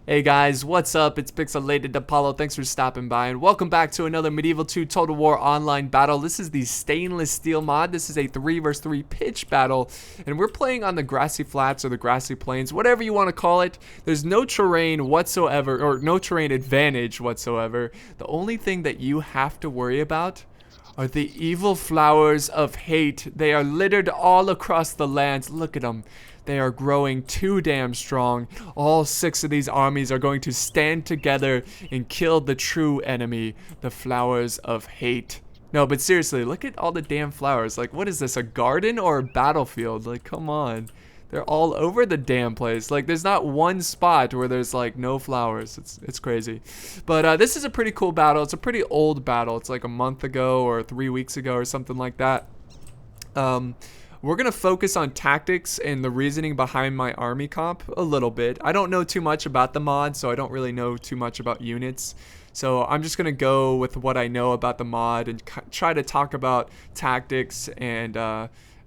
Hey guys, what's up? It's Pixelated Apollo. Thanks for stopping by and welcome back to another Medieval 2 Total War online battle. This is the stainless steel mod. This is a 3 vs 3 pitch battle and we're playing on the grassy flats or the grassy plains, whatever you want to call it. There's no terrain whatsoever or no terrain advantage whatsoever. The only thing that you have to worry about are the evil flowers of hate. They are littered all across the lands. Look at them. They are growing too damn strong. All 6 of these armies are going to stand together and kill the true enemy, the flowers of hate. No, but seriously, look at all the damn flowers. Like, what is this, a garden or a battlefield? Like, come on. They're all over the damn place. Like, there's not one spot where there's like no flowers. It's crazy. But this is a pretty cool battle. It's a pretty old battle. It's like a month ago or 3 weeks ago or something like that. We're going to focus on tactics and the reasoning behind my army comp a little bit. I don't know too much about the mod, so I don't really know too much about units. So I'm just going to go with what I know about the mod and try to talk about tactics and,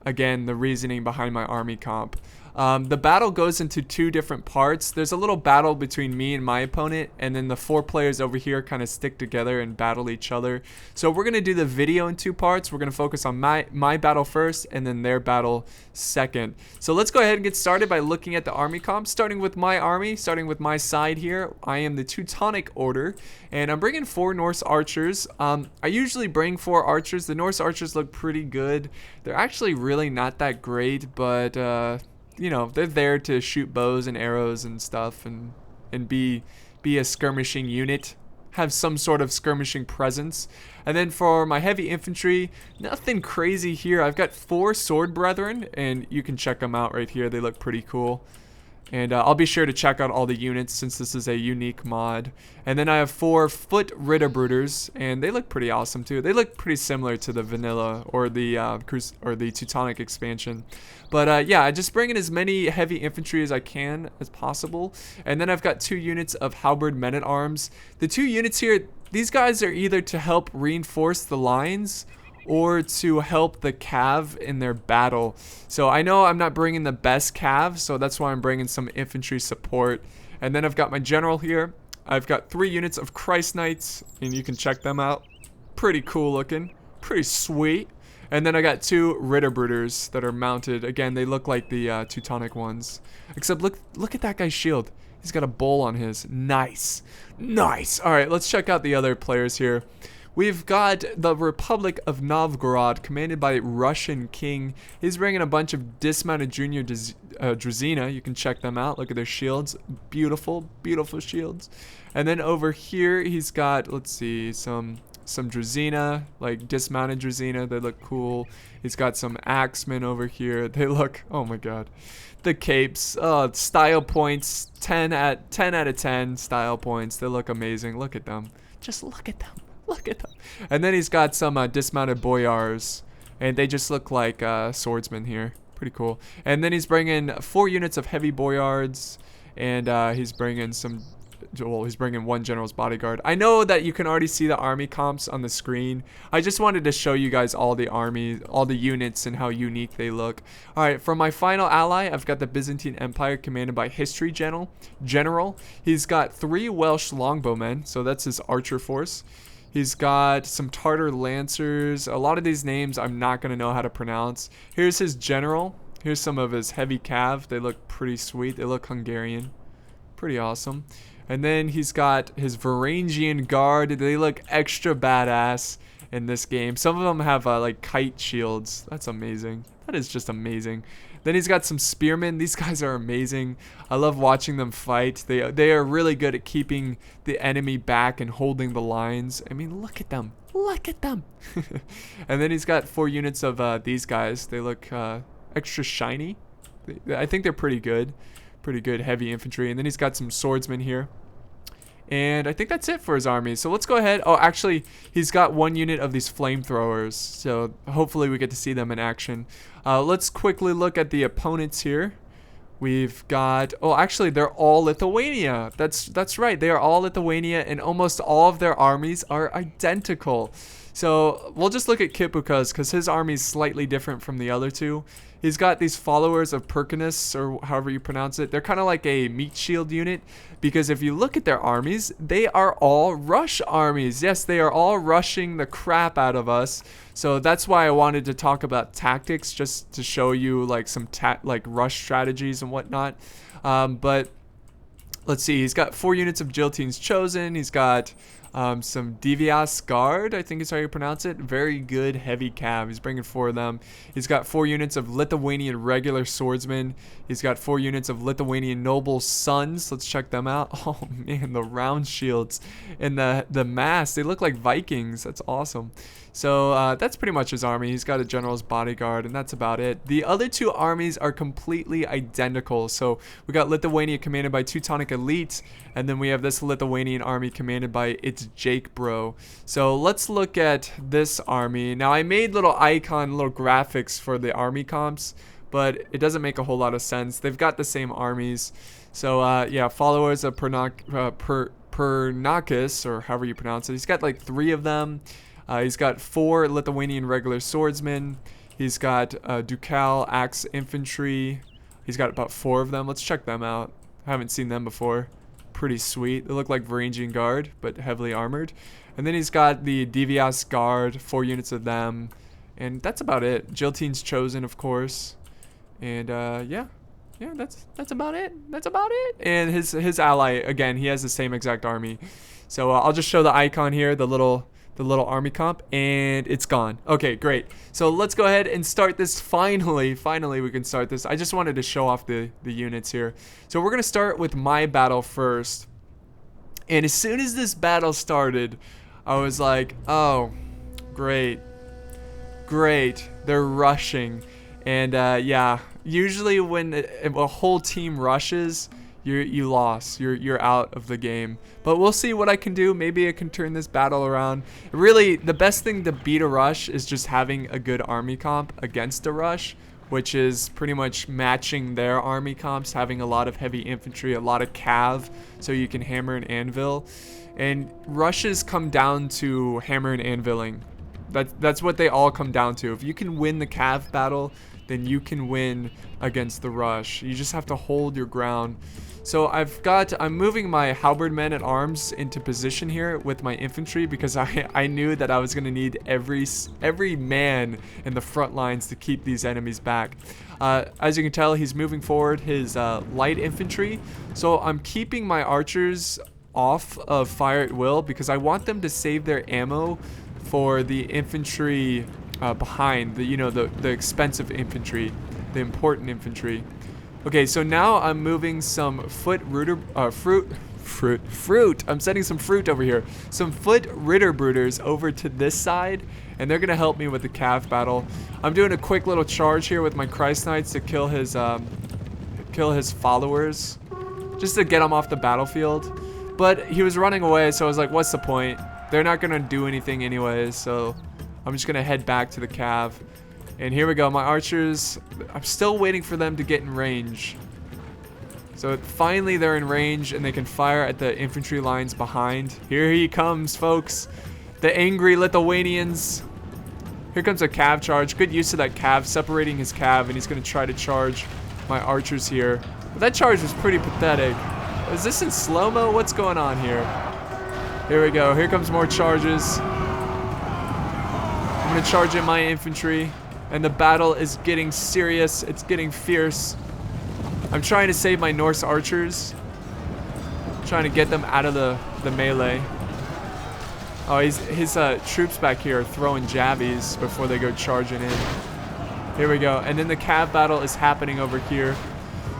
again, the reasoning behind my army comp. The battle goes into 2 different parts. There's a little battle between me and my opponent, and then the 4 players over here kind of stick together and battle each other. So we're going to do the video in 2 parts. We're going to focus on my battle first and then their battle second. So let's go ahead and get started by looking at the army comp, starting with my army, starting with my side here. I am the Teutonic Order, and I'm bringing 4 Norse archers. I usually bring 4 archers. The Norse archers look pretty good. They're actually really not that great, but you know, they're there to shoot bows and arrows and stuff and be a skirmishing unit, have some sort of skirmishing presence. And then for my heavy infantry, nothing crazy here. I've got 4 sword brethren, and you can check them out right here. They look pretty cool. And I'll be sure to check out all the units since this is a unique mod. And then I have 4 foot Ritterbruters, and they look pretty awesome too. They look pretty similar to the vanilla or the Teutonic expansion. But yeah, I just bring in as many heavy infantry as I can as possible. And then I've got 2 units of halberd men-at-arms. The 2 units here, these guys are either to help reinforce the lines or to help the cav in their battle. So I know I'm not bringing the best cav, so that's why I'm bringing some infantry support. And then I've got my general here. I've got 3 units of Christ Knights, and you can check them out. Pretty cool looking, pretty sweet. And then I got 2 Ritterbruters that are mounted. Again, they look like the Teutonic ones. Except look at that guy's shield. He's got a bull on his. Nice. Nice. All right, let's check out the other players here. We've got the Republic of Novgorod, commanded by Russian King. He's bringing a bunch of dismounted junior Druzina. You can check them out. Look at their shields. Beautiful, beautiful shields. And then over here, he's got, let's see, some Druzina, like dismounted Druzina. They look cool. He's got some axemen over here. They look, oh my god. The capes, style points, 10 out of 10 style points. They look amazing. Look at them. Just look at them. Look at them. And then he's got some dismounted boyars, and they just look like swordsmen here. Pretty cool. And then he's bringing 4 units of heavy boyards, and he's bringing he's bringing 1 general's bodyguard. I know that you can already see the army comps on the screen. I just wanted to show you guys all the army, all the units, and how unique they look. All right, for my final ally, I've got the Byzantine Empire, commanded by History General. He's got 3 Welsh longbowmen, so that's his archer force. He's got some Tartar Lancers. A lot of these names I'm not going to know how to pronounce. Here's his general. Here's some of his heavy cav. They look pretty sweet. They look Hungarian. Pretty awesome. And then he's got his Varangian Guard. They look extra badass in this game. Some of them have like kite shields. That's amazing. That is just amazing. Then he's got some spearmen. These guys are amazing. I love watching them fight. They are really good at keeping the enemy back and holding the lines. I mean, look at them. Look at them. And then he's got 4 units of these guys. They look extra shiny. I think they're pretty good. Pretty good heavy infantry. And then he's got some swordsmen here. And I think that's it for his army. So let's go ahead. Oh, actually, he's got 1 unit of these flamethrowers. So hopefully we get to see them in action. Let's quickly look at the opponents here. We've got, oh, actually, they're all Lithuania. That's right. They are all Lithuania, and almost all of their armies are identical. So we'll just look at Kipuka's because his army is slightly different from the other two. He's got these followers of Perkinus, or however you pronounce it. They're kind of like a meat shield unit, because if you look at their armies, they are all rush armies. Yes, they are all rushing the crap out of us. So that's why I wanted to talk about tactics, just to show you like some rush strategies and whatnot. But let's see, he's got 4 units of Guillotine's Chosen. He's got some Devias Guard, I think is how you pronounce it. Very good heavy cav. He's bringing 4 of them. He's got 4 units of Lithuanian regular swordsmen. He's got 4 units of Lithuanian noble sons. Let's check them out. Oh man, the round shields and the mass, they look like Vikings. That's awesome. So that's pretty much his army. He's got a general's bodyguard, and that's about it. The other 2 armies are completely identical. So we got Lithuania commanded by Teutonic Elite, and then we have this Lithuanian army commanded by its Jake Bro. So let's look at this army. Now I made little graphics for the army comps, but it doesn't make a whole lot of sense. They've got the same armies. So yeah, followers of Pernakis, or however you pronounce it. He's got like 3 of them. He's got 4 Lithuanian regular swordsmen. He's got Ducal Axe Infantry. He's got about 4 of them. Let's check them out. I haven't seen them before. Pretty sweet. They look like Varangian Guard, but heavily armored. And then he's got the Devias Guard, 4 units of them. And that's about it. Guillotine's Chosen, of course. And yeah, that's about it. That's about it. And his ally, again, he has the same exact army. So I'll just show the icon here, the little army comp, and it's gone. Okay, great. So let's go ahead and start this. Finally we can start this. I just wanted to show off the units here. So we're gonna start with my battle first. And as soon as this battle started, I was like, oh, great. They're rushing. And yeah, usually when a whole team rushes, you lost. You're out of the game. But we'll see what I can do. Maybe I can turn this battle around. Really, the best thing to beat a rush is just having a good army comp against a rush, which is pretty much matching their army comps, having a lot of heavy infantry, a lot of cav, so you can hammer and anvil. And rushes come down to hammer and anviling. That's what they all come down to. If you can win the cav battle, then you can win against the rush. You just have to hold your ground. So I'm moving my halberd men at arms into position here with my infantry, because I knew that I was going to need every man in the front lines to keep these enemies back. As you can tell, he's moving forward his light infantry. So I'm keeping my archers off of fire at will, because I want them to save their ammo for the infantry behind, the expensive infantry, the important infantry. Okay, so now I'm moving some fruit. I'm sending some fruit over here. Some foot Ritterbruders over to this side, and they're gonna help me with the cav battle. I'm doing a quick little charge here with my Christ Knights to kill his followers, just to get him off the battlefield. But he was running away, so I was like, what's the point? They're not gonna do anything anyways, so I'm just gonna head back to the cav. And here we go, my archers, I'm still waiting for them to get in range. So finally they're in range and they can fire at the infantry lines behind. Here he comes, folks. The angry Lithuanians. Here comes a cav charge. Good use of that cav, separating his cav, and he's gonna try to charge my archers here. But that charge was pretty pathetic. Is this in slow-mo? What's going on here? Here we go, here comes more charges. I'm gonna charge in my infantry. And the battle is getting serious. It's getting fierce. I'm trying to save my Norse archers. Trying to get them out of the melee. Oh, his troops back here are throwing jabbies before they go charging in. Here we go. And then the cav battle is happening over here.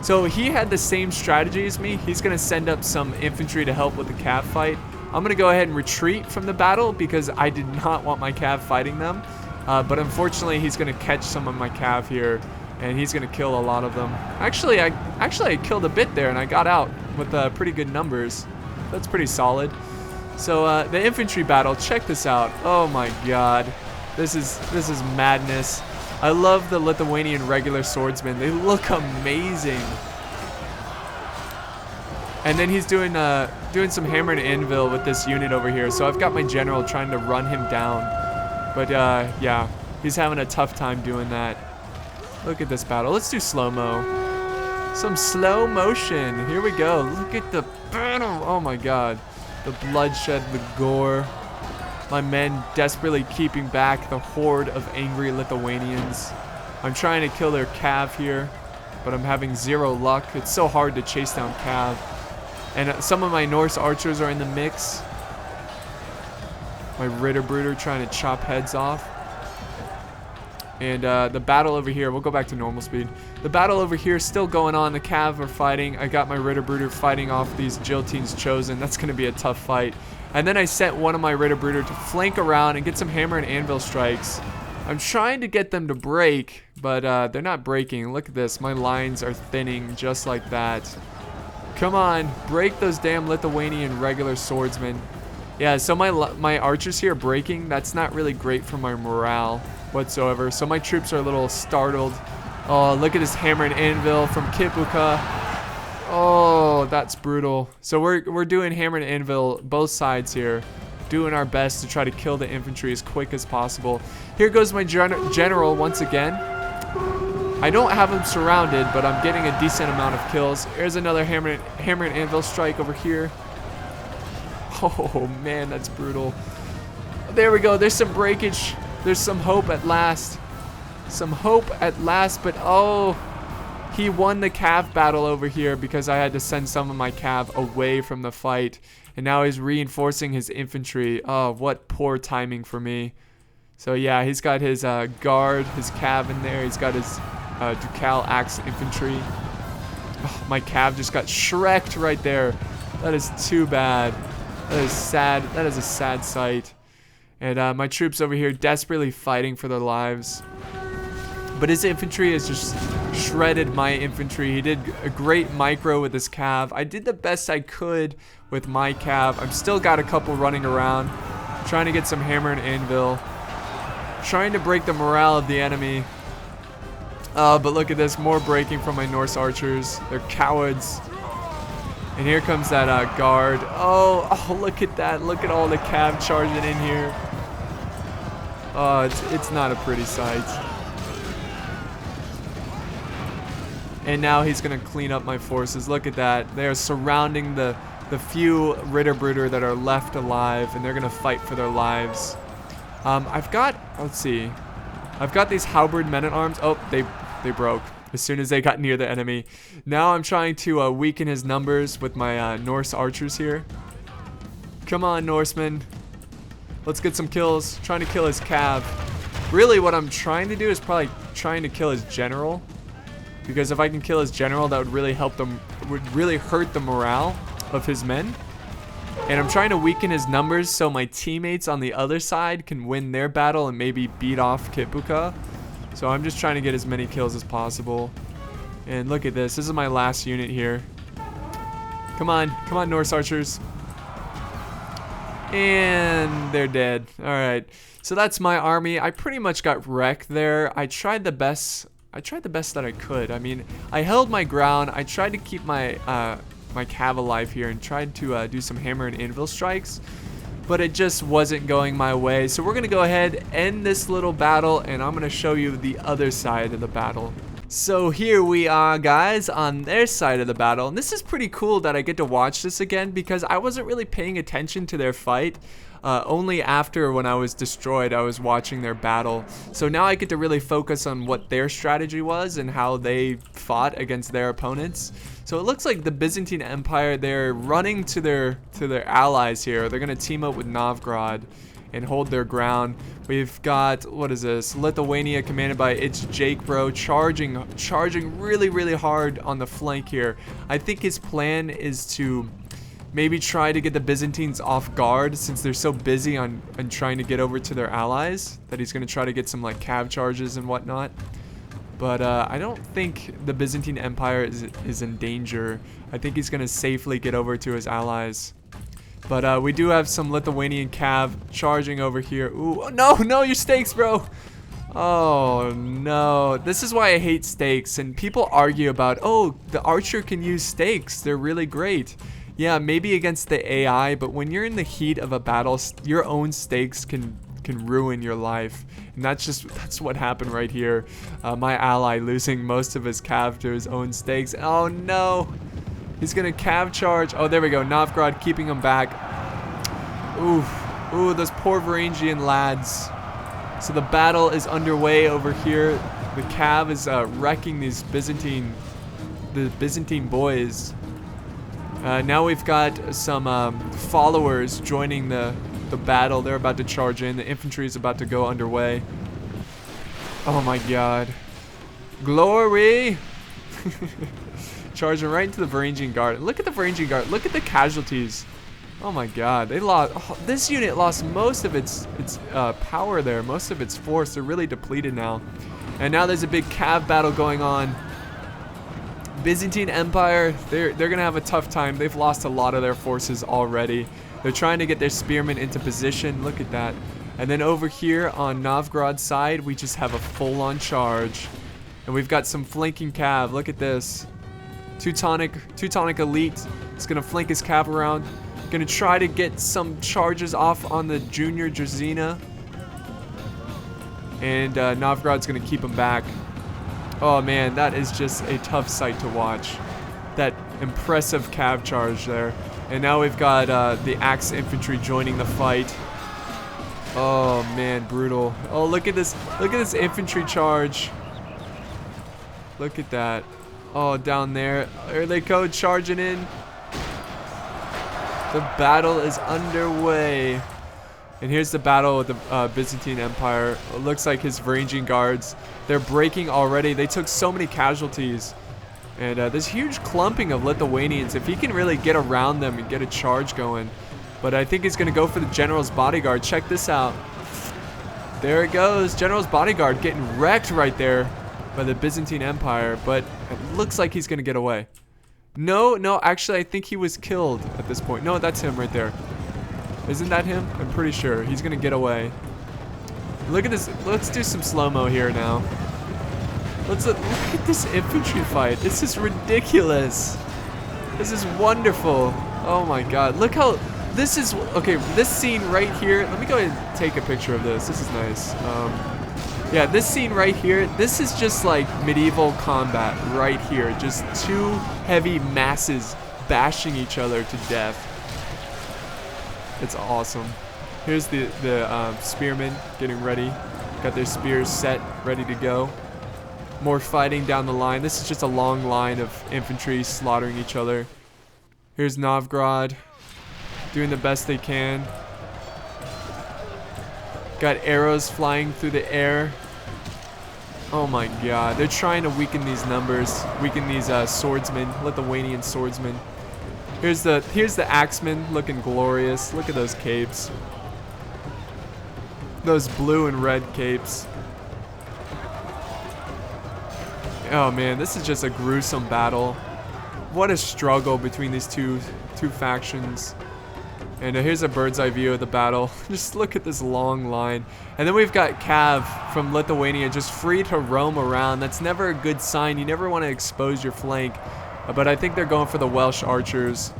So he had the same strategy as me. He's going to send up some infantry to help with the cav fight. I'm going to go ahead and retreat from the battle because I did not want my cav fighting them. But unfortunately, he's going to catch some of my cav here, and he's going to kill a lot of them. Actually, I killed a bit there, and I got out with pretty good numbers. That's pretty solid. So the infantry battle, check this out. Oh my god, this is madness. I love the Lithuanian regular swordsmen. They look amazing. And then he's doing some hammer and anvil with this unit over here. So I've got my general trying to run him down. But yeah, he's having a tough time doing that. Look at this battle. Let's do slow-mo. Some slow motion. Here we go. Look at the battle. Oh my god. The bloodshed, the gore. My men desperately keeping back the horde of angry Lithuanians. I'm trying to kill their cav here, but I'm having zero luck. It's so hard to chase down cav. And some of my Norse archers are in the mix. My Ritterbrüder trying to chop heads off. And the battle over here, we'll go back to normal speed. The battle over here is still going on. The cav are fighting. I got my Ritterbrüder fighting off these Guillotines Chosen. That's going to be a tough fight. And then I sent one of my Ritterbrüder to flank around and get some hammer and anvil strikes. I'm trying to get them to break, but they're not breaking. Look at this. My lines are thinning just like that. Come on. Break those damn Lithuanian regular swordsmen. Yeah, so my archers here are breaking. That's not really great for my morale whatsoever. So my troops are a little startled. Oh, look at this hammer and anvil from Kipuka. Oh, that's brutal. So we're doing hammer and anvil both sides here, doing our best to try to kill the infantry as quick as possible. Here goes my general once again. I don't have him surrounded, but I'm getting a decent amount of kills. Here's another hammer and anvil strike over here. Oh man, that's brutal. There we go. There's some breakage. There's some hope at last. Some hope at last, but oh, he won the cav battle over here because I had to send some of my cav away from the fight. And now he's reinforcing his infantry. Oh, what poor timing for me. So yeah, he's got his guard, his cav in there. He's got his Ducal axe infantry. Oh, my cav just got shreked right there. That is too bad. That is sad. That is a sad sight. And my troops over here desperately fighting for their lives. But his infantry has just shredded my infantry. He did a great micro with his cav. I did the best I could with my cav. I've still got a couple running around, trying to get some hammer and anvil, trying to break the morale of the enemy. But look at this, more breaking from my Norse archers. They're cowards. And here comes that guard. Oh, look at that. Look at all the cav charging in here. Oh, it's not a pretty sight. And now he's going to clean up my forces. Look at that. They are surrounding the few Ritterbrüder that are left alive, and they're going to fight for their lives. I've got, let's see. I've got these halberd men-at-arms. Oh, they broke as soon as they got near the enemy. Now I'm trying to weaken his numbers with my Norse archers here. Come on, Norsemen. Let's get some kills. Trying to kill his cav. Really, what I'm trying to do is probably trying to kill his general. Because if I can kill his general, that would really help them, would really hurt the morale of his men. And I'm trying to weaken his numbers so my teammates on the other side can win their battle and maybe beat off Kipuka. So I'm just trying to get as many kills as possible. And look at this. This is my last unit here. Come on, Norse archers. And they're dead. All right. So that's my army. I pretty much got wrecked there. I tried the best that I could. I mean, I held my ground. I tried to keep my my cav alive here and tried to do some hammer and anvil strikes, but it just wasn't going my way. So we're gonna go ahead, end this little battle, and I'm gonna show you the other side of the battle. So here we are, guys, on their side of the battle, and this is pretty cool that I get to watch this again because I wasn't really paying attention to their fight. Only after, when I was destroyed, I was watching their battle. So now I get to really focus on what their strategy was and how they fought against their opponents. So it looks like the Byzantine Empire, they're running to their allies here. They're going to team up with Novgorod and hold their ground. We've got, what is this? Lithuania, commanded by It's Jake Bro, charging really, really hard on the flank here. I think his plan is to maybe try to get the Byzantines off guard since they're so busy on trying to get over to their allies that he's going to try to get some like cav charges and whatnot. But I don't think the Byzantine Empire is in danger. I think he's going to safely get over to his allies. But we do have some Lithuanian cav charging over here. Ooh, no, your stakes, bro. Oh, no. This is why I hate stakes. And people argue about, oh, the archer can use stakes. They're really great. Yeah, maybe against the AI, but when you're in the heat of a battle, your own stakes can can ruin your life. And that's what happened right here. My ally losing most of his cav to his own stakes. Oh no! He's gonna cav charge. Oh, there we go. Novgorod keeping him back. Oof. Ooh, those poor Varangian lads. So the battle is underway over here. The cav is wrecking these Byzantine boys. Now we've got some followers joining the battle. They're about to charge in. The infantry is about to go underway. Oh my god. Glory! Charging right into the Varangian Guard. Look at the Varangian Guard. Look at the casualties. Oh my god. They lost. Oh, this unit lost most of its power there. Most of its force. They're really depleted now. And now there's a big cav battle going on. Byzantine Empire, they're gonna have a tough time. They've lost a lot of their forces already. They're trying to get their spearmen into position. Look at that. And then over here on Novgorod's side, we just have a full-on charge. And we've got some flanking cav. Look at this. Teutonic elite is gonna flank his cav around. Gonna try to get some charges off on the junior Drazina. And Novgorod's gonna keep him back. Oh man, that is just a tough sight to watch. That impressive cav charge there. And now we've got the Axe infantry joining the fight. Oh man, brutal. Oh, look at this infantry charge. Look at that. Oh, down there. There they go, charging in. The battle is underway. And here's the battle with the Byzantine Empire. It looks like his Varangian guards, they're breaking already. They took so many casualties. And this huge clumping of Lithuanians, if he can really get around them and get a charge going. But I think he's going to go for the General's Bodyguard. Check this out. There it goes. General's Bodyguard getting wrecked right there by the Byzantine Empire. But it looks like he's going to get away. No, actually I think he was killed at this point. No, that's him right there. Isn't that him? I'm pretty sure. He's gonna get away. Look at this. Let's do some slow-mo here now. Look at this infantry fight. This is ridiculous. This is wonderful. Oh my god. Look how this is. Okay, this scene right here. Let me go ahead and take a picture of this. This is nice. Yeah, this scene right here. This is just like medieval combat right here. Just two heavy masses bashing each other to death. It's awesome. Here's the spearmen getting ready. Got their spears set, ready to go. More fighting down the line. This is just a long line of infantry slaughtering each other. Here's Novgorod doing the best they can. Got arrows flying through the air. Oh my god. They're trying to weaken these numbers. Weaken these swordsmen, Lithuanian swordsmen. Here's the axemen looking glorious. Look at those capes. Those blue and red capes. Oh man, this is just a gruesome battle. What a struggle between these two factions. And here's a bird's eye view of the battle. Just look at this long line. And then we've got Cav from Lithuania just free to roam around. That's never a good sign. You never want to expose your flank. But I think they're going for the Welsh archers.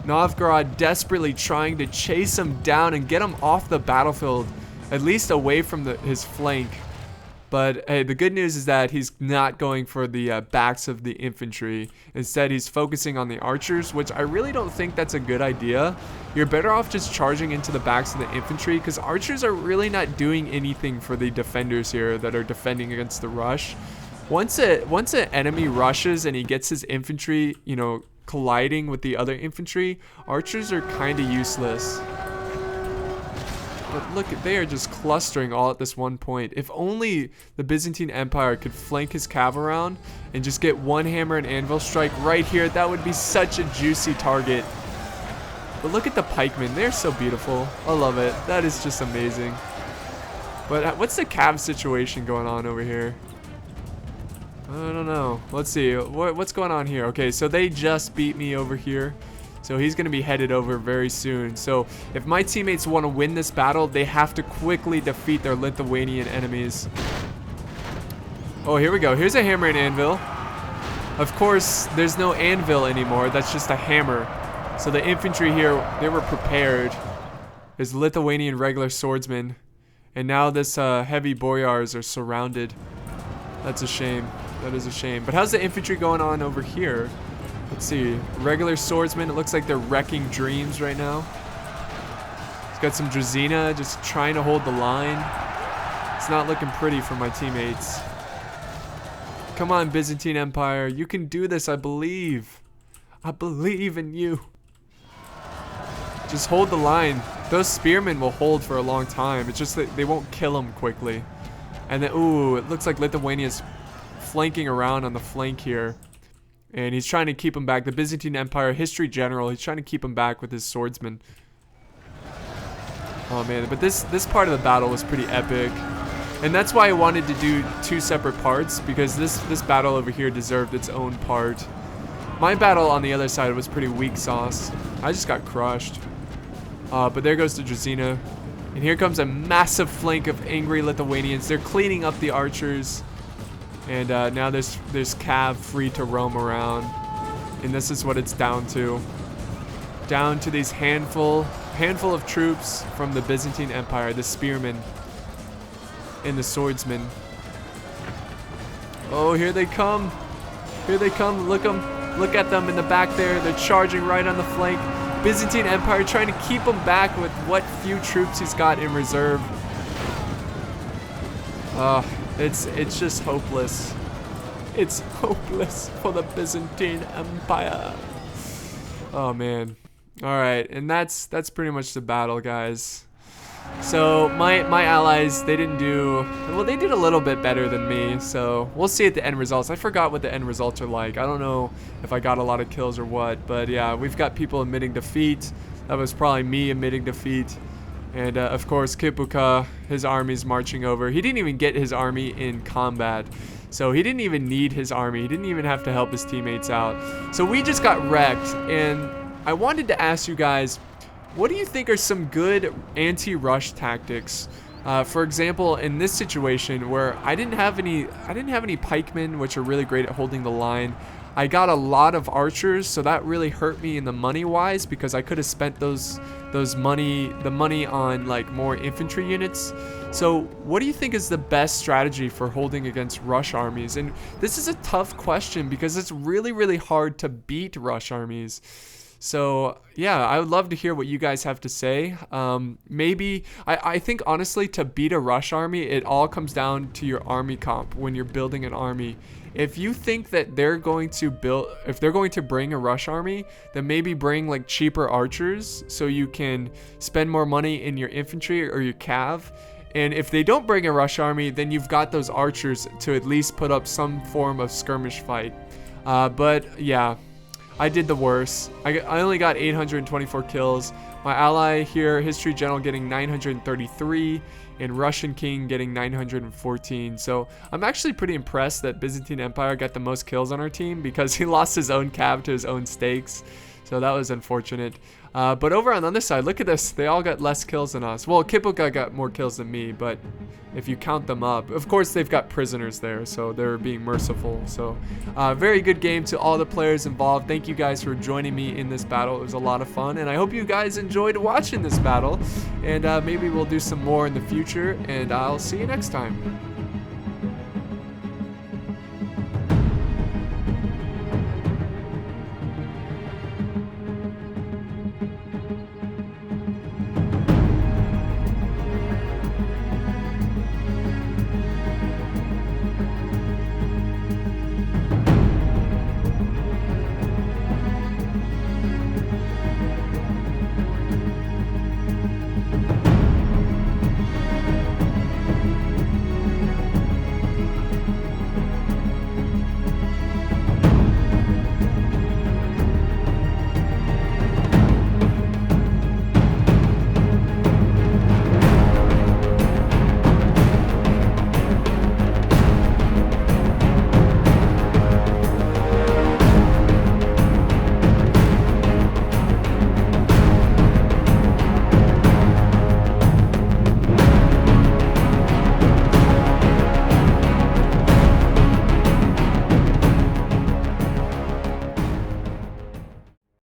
Novgorod desperately trying to chase him down and get him off the battlefield, at least away from his flank. But hey, the good news is that he's not going for the backs of the infantry. Instead, he's focusing on the archers, which I really don't think that's a good idea. You're better off just charging into the backs of the infantry, because archers are really not doing anything for the defenders here that are defending against the rush. Once an enemy rushes and he gets his infantry, you know, colliding with the other infantry, archers are kind of useless. But look, they are just clustering all at this one point. If only the Byzantine Empire could flank his cav around and just get one hammer and anvil strike right here, that would be such a juicy target. But look at the pikemen. They're so beautiful. I love it. That is just amazing. But what's the cav situation going on over here? I don't know. Let's see. What's going on here? Okay, so they just beat me over here. So he's going to be headed over very soon. So if my teammates want to win this battle, they have to quickly defeat their Lithuanian enemies. Oh, here we go. Here's a hammer and anvil. Of course, there's no anvil anymore. That's just a hammer. So the infantry here, they were prepared. There's Lithuanian regular swordsmen. And now this heavy boyars are surrounded. That's a shame. That is a shame. But how's the infantry going on over here? Let's see. Regular swordsmen. It looks like they're wrecking dreams right now. He's got some Drazina just trying to hold the line. It's not looking pretty for my teammates. Come on, Byzantine Empire. You can do this, I believe. I believe in you. Just hold the line. Those spearmen will hold for a long time. It's just that they won't kill them quickly. And then, ooh, it looks like Lithuania's flanking around on the flank here. And he's trying to keep him back. The Byzantine Empire history general, he's trying to keep him back with his swordsmen. Oh man, but this part of the battle was pretty epic. And that's why I wanted to do 2 separate parts, because this battle over here deserved its own part. My battle on the other side was pretty weak sauce. I just got crushed. But there goes the Drazina. And here comes a massive flank of angry Lithuanians. They're cleaning up the archers. And now there's Cav free to roam around. And this is what it's down to. Down to these handful of troops from the Byzantine Empire, the spearmen and the swordsmen. Oh, here they come. Here they come. Look at them in the back there. They're charging right on the flank. Byzantine Empire trying to keep them back with what few troops he's got in reserve. It's just hopeless. It's hopeless for the Byzantine Empire. Oh man. Alright, and that's pretty much the battle, guys. So my allies, they didn't do, well, they did a little bit better than me, so we'll see at the end results. I forgot what the end results are like. I don't know if I got a lot of kills or what, but yeah, we've got people admitting defeat. That was probably me admitting defeat. And of course, Kipuka, his army's marching over. He didn't even get his army in combat, so he didn't even need his army. He didn't even have to help his teammates out. So we just got wrecked, and I wanted to ask you guys, what do you think are some good anti-rush tactics? For example, in this situation where I didn't have any pikemen, which are really great at holding the line. I got a lot of archers, so that really hurt me in the money-wise, because I could have spent the money on like more infantry units. So what do you think is the best strategy for holding against rush armies? And this is a tough question because it's really, really hard to beat rush armies. So yeah, I would love to hear what you guys have to say. Maybe I think honestly, to beat a rush army, it all comes down to your army comp when you're building an army. If you think that they're going to bring a rush army, then maybe bring like cheaper archers so you can spend more money in your infantry or your cav. And if they don't bring a rush army, then you've got those archers to at least put up some form of skirmish fight. But yeah, I did the worst. I only got 824 kills. My ally here, History General, getting 933, and Russian King getting 914. So I'm actually pretty impressed that Byzantine Empire got the most kills on our team, because he lost his own cav to his own stakes. So that was unfortunate. But over on the other side, look at this. They all got less kills than us. Well, Kipuka got more kills than me, but if you count them up, of course they've got prisoners there, so they're being merciful. So very good game to all the players involved. Thank you guys for joining me in this battle. It was a lot of fun, and I hope you guys enjoyed watching this battle. And maybe we'll do some more in the future, and I'll see you next time.